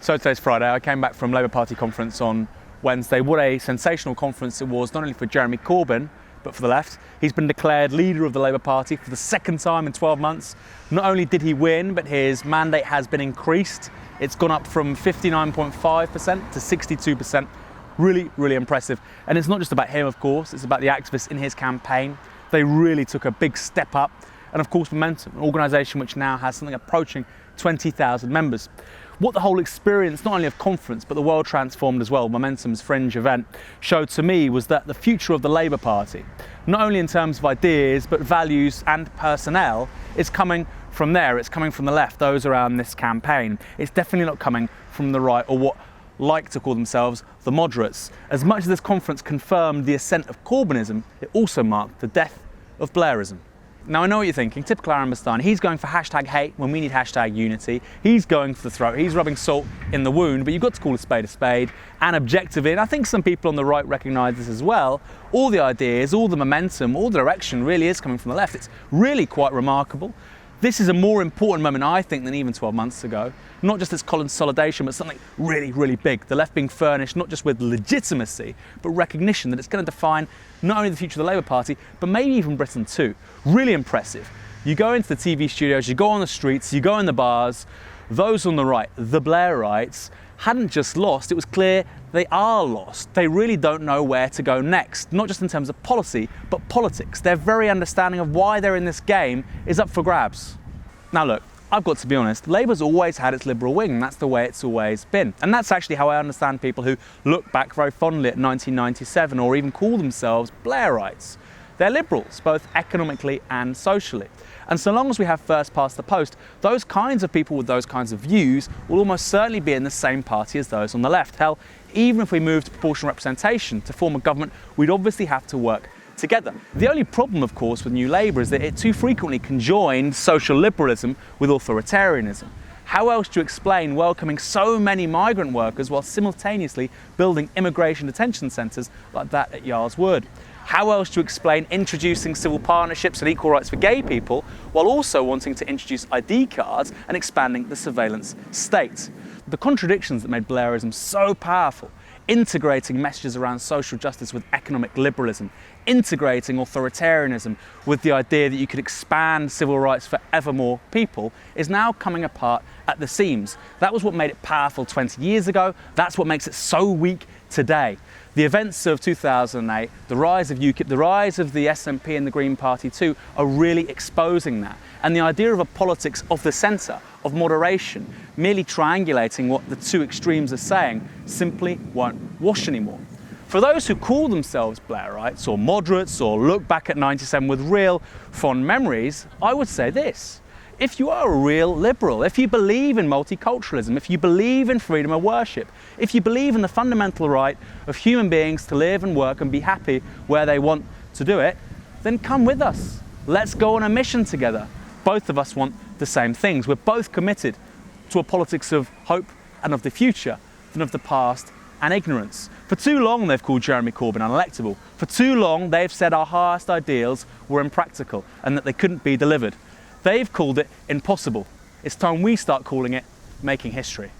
So today's Friday. I came back from Labour Party conference on Wednesday. What a sensational conference it was, not only for Jeremy Corbyn, but for the left. He's been declared leader of the Labour Party for the second time in 12 months. Not only did he win, but his mandate has been increased. It's gone up from 59.5% to 62%. Really, really impressive. And it's not just about him, of course. It's about the activists in his campaign. They really took a big step up. And of course, Momentum, an organisation which now has something approaching 20,000 members. What the whole experience, not only of conference, but the world transformed as well, Momentum's fringe event, showed to me was that the future of the Labour Party, not only in terms of ideas, but values and personnel, is coming from there. It's coming from the left, those around this campaign. It's definitely not coming from the right, or what like to call themselves the moderates. As much as this conference confirmed the ascent of Corbynism, it also marked the death of Blairism. Now I know what you're thinking, typical Aaron Bastani, he's going for #hate when we need #unity, he's going for the throat, he's rubbing salt in the wound, but you've got to call a spade, and objectively, and I think some people on the right recognise this as well, all the ideas, all the momentum, all the direction really is coming from the left. It's really quite remarkable. This is a more important moment, I think, than even 12 months ago. Not just its consolidation, but something really, really big. The left being furnished not just with legitimacy, but recognition that it's going to define not only the future of the Labour Party, but maybe even Britain too. Really impressive. You go into the TV studios, you go on the streets, you go in the bars. Those on the right, the Blairites, hadn't just lost, it was clear they are lost. They really don't know where to go next, not just in terms of policy, but politics. Their very understanding of why they're in this game is up for grabs. Now look, I've got to be honest, Labour's always had its liberal wing, and that's the way it's always been. And that's actually how I understand people who look back very fondly at 1997 or even call themselves Blairites. They're liberals, both economically and socially. And so long as we have first past the post, those kinds of people with those kinds of views will almost certainly be in the same party as those on the left. Hell, even if we move to proportional representation to form a government, we'd obviously have to work together. The only problem, of course, with New Labour is that it too frequently conjoined social liberalism with authoritarianism. How else do you explain welcoming so many migrant workers while simultaneously building immigration detention centres like that at Yarl's Wood? How else do you explain introducing civil partnerships and equal rights for gay people while also wanting to introduce ID cards and expanding the surveillance state? The contradictions that made Blairism so powerful, integrating messages around social justice with economic liberalism, integrating authoritarianism with the idea that you could expand civil rights for ever more people, is now coming apart at the seams. That was what made it powerful 20 years ago. That's what makes it so weak today. The events of 2008, the rise of UKIP, the rise of the SNP and the Green Party too, are really exposing that. And the idea of a politics of the centre, of moderation, merely triangulating what the two extremes are saying, simply won't wash anymore. For those who call themselves Blairites or moderates or look back at 97 with real fond memories, I would say this. If you are a real liberal, if you believe in multiculturalism, if you believe in freedom of worship, if you believe in the fundamental right of human beings to live and work and be happy where they want to do it, then come with us. Let's go on a mission together. Both of us want the same things. We're both committed to a politics of hope and of the future than of the past and ignorance. For too long they've called Jeremy Corbyn unelectable. For too long they've said our highest ideals were impractical and that they couldn't be delivered. They've called it impossible. It's time we start calling it making history.